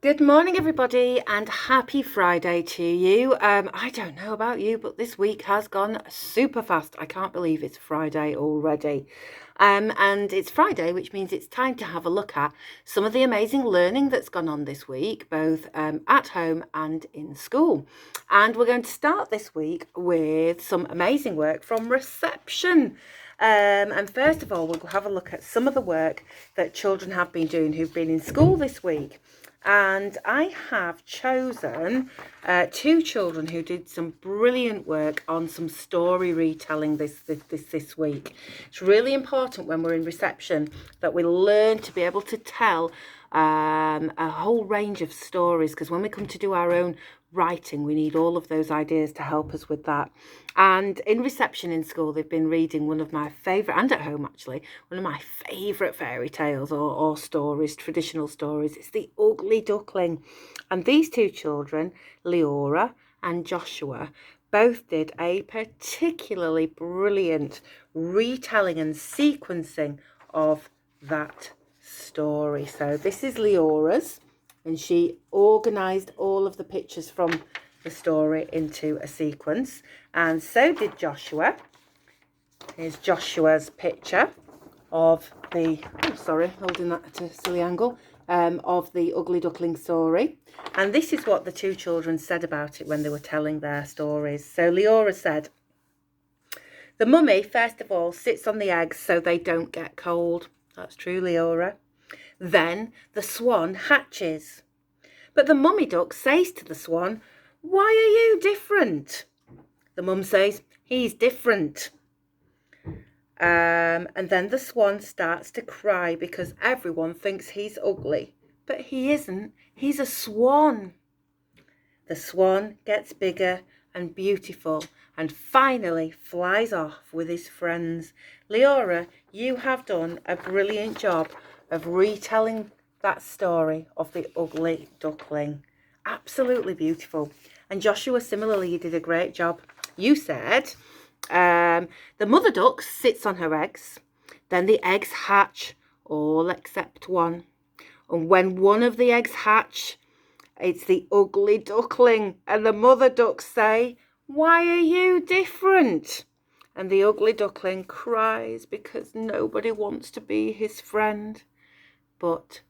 Good morning, everybody, and happy Friday to you. I don't know about you, but this week has gone super fast. I can't believe it's Friday already. And it's Friday, which means it's time to have a look at some of the amazing learning that's gone on this week, both at home and in school. And we're going to start this week with some amazing work from reception. And first of all, we'll have a look at some of the work that children have been doing who've been in school this week. And I have chosen two children who did some brilliant work on some story retelling this week. It's really important when we're in reception that we learn to be able to tell a whole range of stories, because when we come to do our own writing, we need all of those ideas to help us with that. And in reception in school, they've been reading one of my favourite, and at home actually, one of my favourite fairy tales or stories, traditional stories. It's the Ugly Duckling. And these two children, Leora and Joshua, both did a particularly brilliant retelling and sequencing of that story. So this is Leora's, and she organised all of the pictures from the story into a sequence, and so did Joshua. Here's Joshua's picture of the, holding that at a silly angle, of the Ugly Duckling story. And this is what the two children said about it when they were telling their stories. So Leora said, "The mummy, first of all, sits on the eggs so they don't get cold." That's true, Leora. "Then the swan hatches. But the mummy duck says to the swan, 'Why are you different?' The mum says, 'He's different.' And then the swan starts to cry because everyone thinks he's ugly. But he isn't. He's a swan. The swan gets bigger and beautiful and finally flies off with his friends." Leora, you have done a brilliant job of retelling that story of the Ugly Duckling. Absolutely beautiful. And Joshua, similarly, you did a great job. You said the mother duck sits on her eggs, then the eggs hatch, all except one. And when one of the eggs hatch, it's the Ugly Duckling, and the mother ducks say, "Why are you different?" And the Ugly Duckling cries because nobody wants to be his friend. But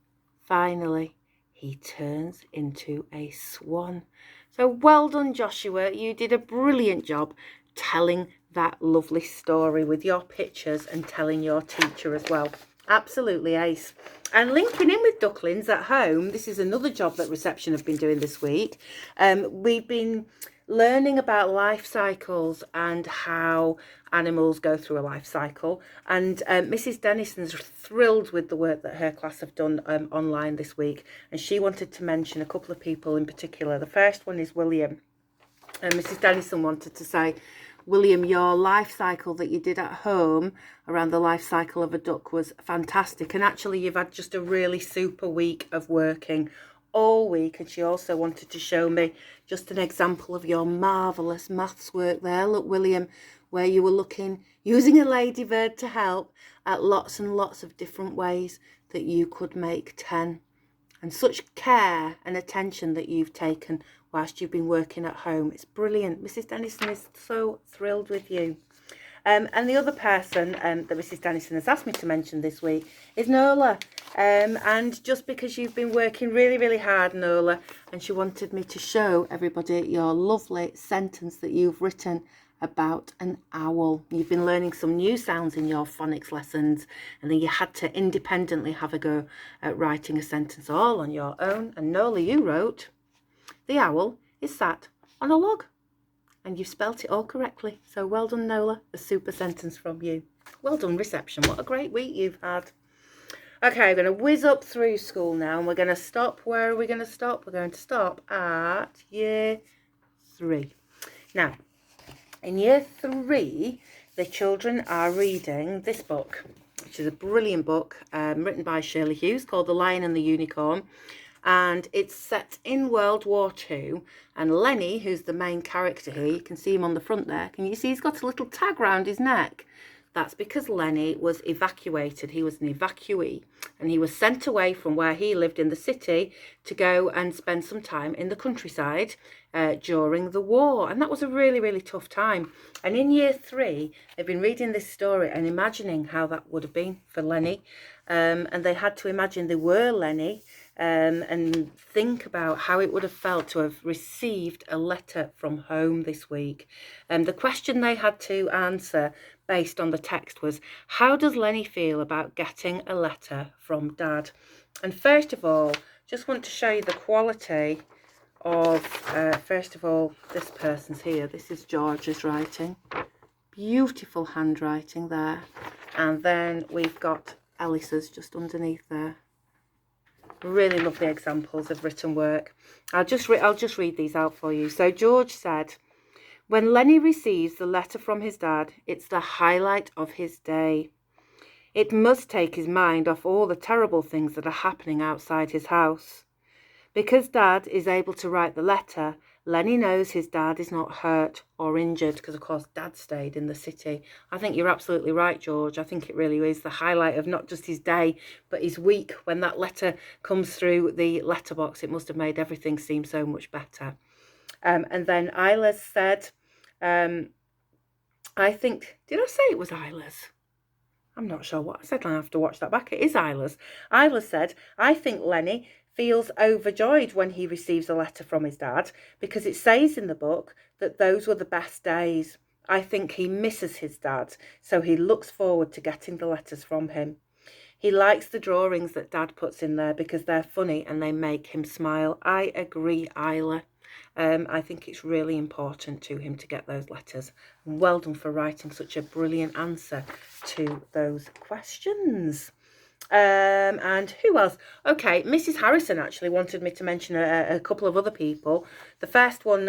finally, he turns into a swan. So well done, Joshua. You did a brilliant job telling that lovely story with your pictures and telling your teacher as well. Absolutely ace. And linking in with ducklings at home, this is another job that reception have been doing this week. We've been learning about life cycles and how animals go through a life cycle. And Mrs. Dennison's thrilled with the work that her class have done online this week. And she wanted to mention a couple of people in particular. The first one is William. And Mrs. Dennison wanted to say, "William, your life cycle that you did at home around the life cycle of a duck was fantastic. And actually, you've had just a really super week of working all week." And she also wanted to show me just an example of your marvellous maths work there. Look, William, where you were looking, using a ladybird to help, at lots and lots of different ways that you could make 10. And such care and attention that you've taken whilst you've been working at home. It's brilliant. Mrs. Dennison is so thrilled with you. And the other person that Mrs. Dennison has asked me to mention this week is Nola. And just because you've been working really, really hard, Nola, and she wanted me to show everybody your lovely sentence that you've written about an owl. You've been learning some new sounds in your phonics lessons, and then you had to independently have a go at writing a sentence all on your own. And Nola, you wrote, "The owl is sat on a log." And you've spelt it all correctly. So well done, Nola. A super sentence from you. Well done, reception. What a great week you've had. Okay, I'm going to whiz up through school now, and we're going to stop. Where are we going to stop? We're going to stop at year 3. Now, in year 3, the children are reading this book, which is a brilliant book written by Shirley Hughes called The Lion and the Unicorn. And it's set in World War II. And Lenny, who's the main character here, you can see him on the front there. Can you see he's got a little tag round his neck? That's because Lenny was evacuated. He was an evacuee, and he was sent away from where he lived in the city to go and spend some time in the countryside during the war. And that was a really, really tough time. And in year 3, they've been reading this story and imagining how that would have been for Lenny. And they had to imagine they were Lenny, and think about how it would have felt to have received a letter from home this week. The question they had to answer based on the text was, how does Lenny feel about getting a letter from Dad? And first of all, just want to show you the quality of, first of all, this person's here. This is George's writing. Beautiful handwriting there. And then we've got Alice's just underneath there. Really lovely examples of written work. I'll just read these out for you. So George said, when Lenny receives the letter from his dad, it's the highlight of his day. It must take his mind off all the terrible things that are happening outside his house. Because Dad is able to write the letter, Lenny knows his dad is not hurt or injured, because of course Dad stayed in the city. I think you're absolutely right, George. I think it really is the highlight of not just his day, but his week. When that letter comes through the letterbox, it must have made everything seem so much better. And then Isla's said, I think, did I say it was Isla's? I'm not sure what I said. I have to watch that back. It is Isla's. Isla said, I think Lenny feels overjoyed when he receives a letter from his dad, because it says in the book that those were the best days. I think he misses his dad, so he looks forward to getting the letters from him. He likes the drawings that Dad puts in there because they're funny and they make him smile. I agree, Isla. I think it's really important to him to get those letters. Well done for writing such a brilliant answer to those questions. And who else? Okay, Mrs. Harrison actually wanted me to mention a couple of other people. The first one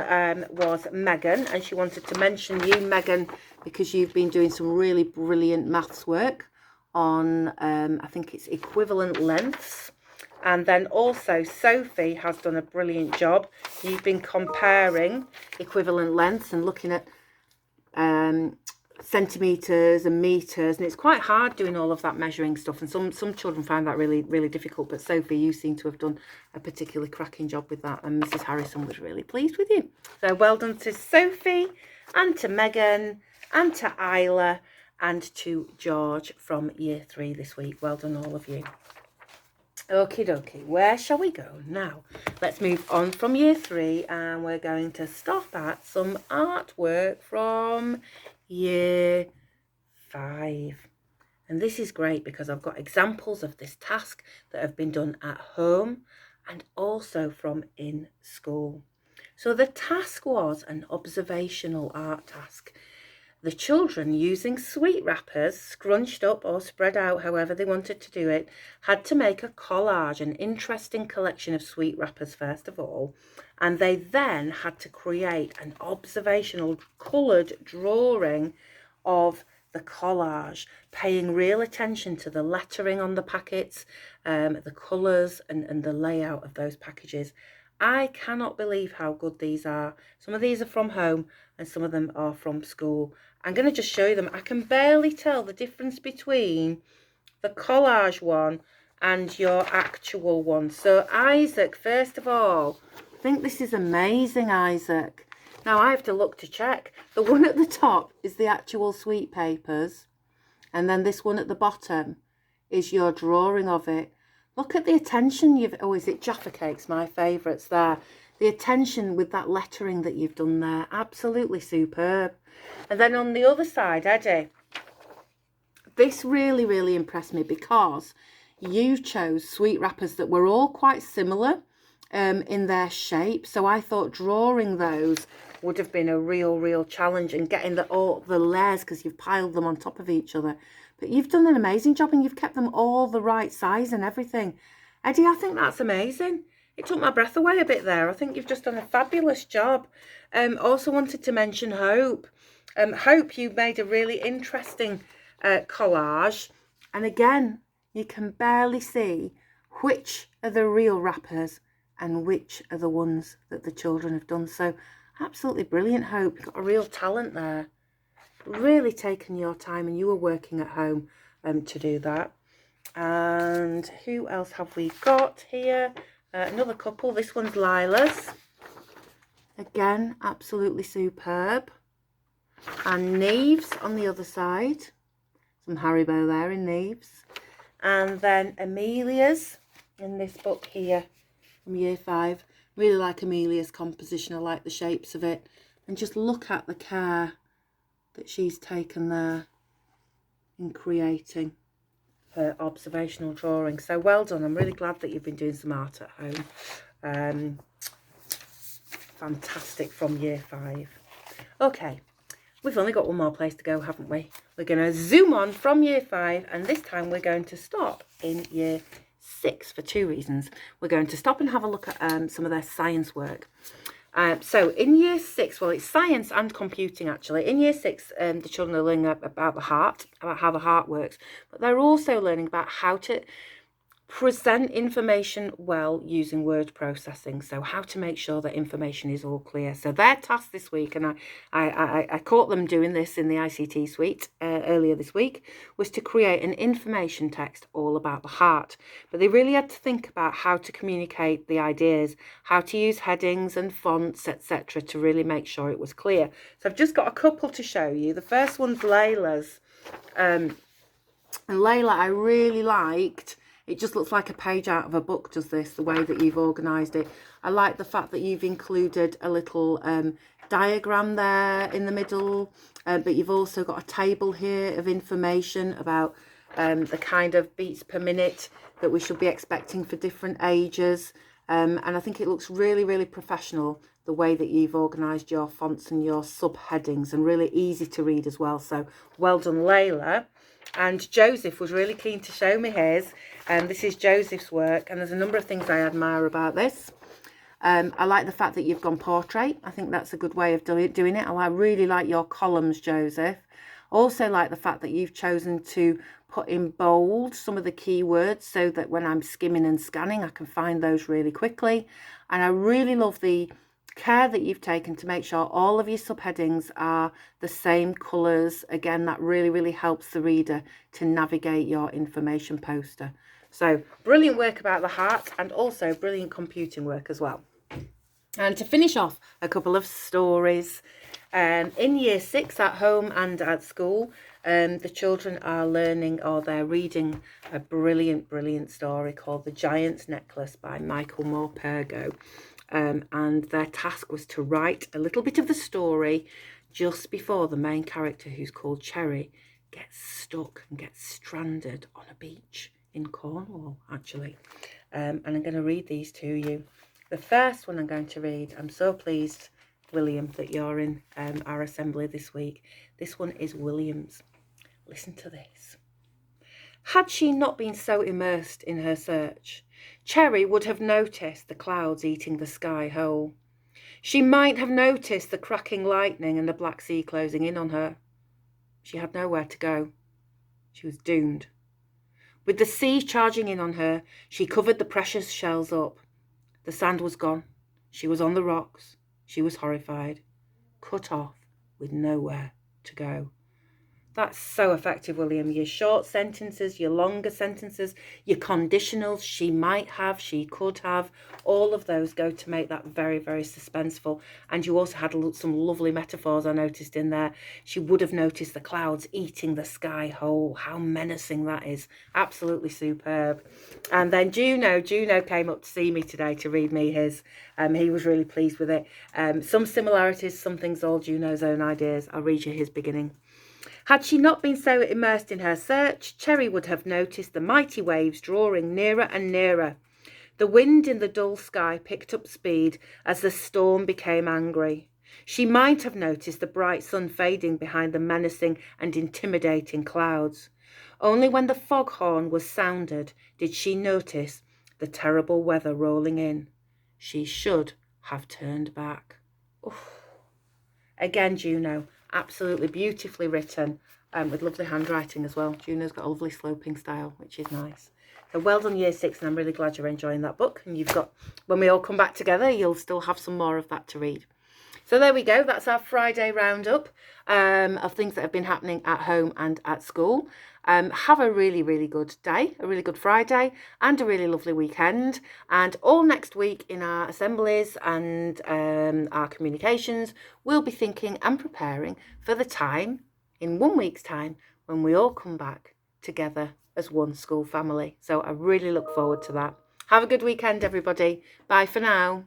was Megan, and she wanted to mention you, Megan, because you've been doing some really brilliant maths work on, I think it's equivalent lengths. And then also Sophie has done a brilliant job. You've been comparing equivalent lengths and looking at centimetres and metres, and it's quite hard doing all of that measuring stuff, and some children find that really, really difficult. But Sophie, you seem to have done a particularly cracking job with that, and Mrs. Harrison was really pleased with you. So well done to Sophie, and to Megan, and to Isla, and to George from year 3 this week. Well done all of you. Okie dokie, where shall we go now? Let's move on from year 3, and we're going to stop at some artwork from year 5. And this is great because I've got examples of this task that have been done at home and also from in school. So the task was an observational art task. The children, using sweet wrappers, scrunched up or spread out however they wanted to do it, had to make a collage, an interesting collection of sweet wrappers first of all, and they then had to create an observational coloured drawing of the collage, paying real attention to the lettering on the packets, the colours and the layout of those packages. I cannot believe how good these are. Some of these are from home and some of them are from school. I'm going to just show you them. I can barely tell the difference between the collage one and your actual one. So Isaac, first of all, I think this is amazing, Isaac. Now I have to look to check. The one at the top is the actual sweet papers, and then this one at the bottom is your drawing of it. Look at the attention you've, oh, is it Jaffa Cakes, my favourites there. The attention with that lettering that you've done there, absolutely superb. And then on the other side, Eddie, this really, really impressed me because you chose sweet wrappers that were all quite similar in their shape. So I thought drawing those would have been a real challenge, and getting all the layers, because you've piled them on top of each other. But you've done an amazing job, and you've kept them all the right size and everything. Eddie, I think that's amazing. It took my breath away a bit there. I think you've just done a fabulous job. Also wanted to mention Hope. Hope, you made a really interesting collage. And again, you can barely see which are the real wrappers and which are the ones that the children have done. So absolutely brilliant, Hope. You've got a real talent there. really taken your time, and you were working at home to do that. And who else have we got here? Another couple. This one's Lila's. Again, absolutely superb. And Neve's on the other side. Some Haribo there in Neve's. And then Amelia's in this book here from year 5. Really like Amelia's composition. I like the shapes of it. And just look at the care that she's taken there in creating her observational drawing. So well done. I'm really glad that you've been doing some art at home. Fantastic from year 5. Okay, we've only got one more place to go, haven't we? We're going to zoom on from year 5, and this time we're going to stop in year 6 for 2 reasons. We're going to stop and have a look at some of their science work. So in year 6, well, it's science and computing actually. In year 6, the children are learning about the heart, about how the heart works, but they're also learning about how to present information well using word processing. So how to make sure that information is all clear. So their task this week, and I caught them doing this in the ICT suite earlier this week, was to create an information text all about the heart. But they really had to think about how to communicate the ideas, how to use headings and fonts, etc., to really make sure it was clear. So I've just got a couple to show you. The first one's Layla's. And Layla, I really liked. It just looks like a page out of a book, does this, the way that you've organised it. I like the fact that you've included a little diagram there in the middle, but you've also got a table here of information about the kind of beats per minute that we should be expecting for different ages. And I think it looks really, really professional, the way that you've organised your fonts and your subheadings, and really easy to read as well. So well done, Layla. And Joseph was really keen to show me his. This is Joseph's work, and there's a number of things I admire about this. I like the fact that you've gone portrait. I think that's a good way of doing it. I really like your columns, Joseph. Also like the fact that you've chosen to put in bold some of the keywords so that when I'm skimming and scanning, I can find those really quickly. And I really love the care that you've taken to make sure all of your subheadings are the same colours. Again, that really, really helps the reader to navigate your information poster. So brilliant work about the heart, and also brilliant computing work as well. And to finish off, a couple of stories. In year 6 at home and at school, the children are learning, or they're reading, a brilliant, brilliant story called The Giant's Necklace by Michael Morpurgo. And their task was to write a little bit of the story just before the main character, who's called Cherry, gets stuck and gets stranded on a beach in Cornwall, actually. And I'm going to read these to you. The first one I'm going to read, I'm so pleased, William, that you're in our assembly this week. This one is William's. Listen to this. Had she not been so immersed in her search, Cherry would have noticed the clouds eating the sky whole. She might have noticed the cracking lightning and the black sea closing in on her. She had nowhere to go. She was doomed. With the sea charging in on her, she covered the precious shells up. The sand was gone. She was on the rocks. She was horrified, cut off, with nowhere to go. That's so effective, William. Your short sentences, your longer sentences, your conditionals, she might have, she could have, all of those go to make that very, very suspenseful. And you also had some lovely metaphors I noticed in there. She would have noticed the clouds eating the sky whole. How menacing that is. Absolutely superb. And then Juno came up to see me today to read me his. He was really pleased with it. Some similarities, some things all Juno's own ideas. I'll read you his beginning. Had she not been so immersed in her search, Cherry would have noticed the mighty waves drawing nearer and nearer. The wind in the dull sky picked up speed as the storm became angry. She might have noticed the bright sun fading behind the menacing and intimidating clouds. Only when the foghorn was sounded did she notice the terrible weather rolling in. She should have turned back. Oof. Again, Juno. Absolutely beautifully written, with lovely handwriting as well. Juno's got a lovely sloping style, which is nice. So well done, year 6, and I'm really glad you're enjoying that book. And you've got, when we all come back together, you'll still have some more of that to read. So there we go. That's our Friday roundup of things that have been happening at home and at school. Have a really, really good day, a really good Friday, and a really lovely weekend. And all next week in our assemblies and our communications, we'll be thinking and preparing for the time in 1 week's time when we all come back together as one school family. So I really look forward to that. Have a good weekend, everybody. Bye for now.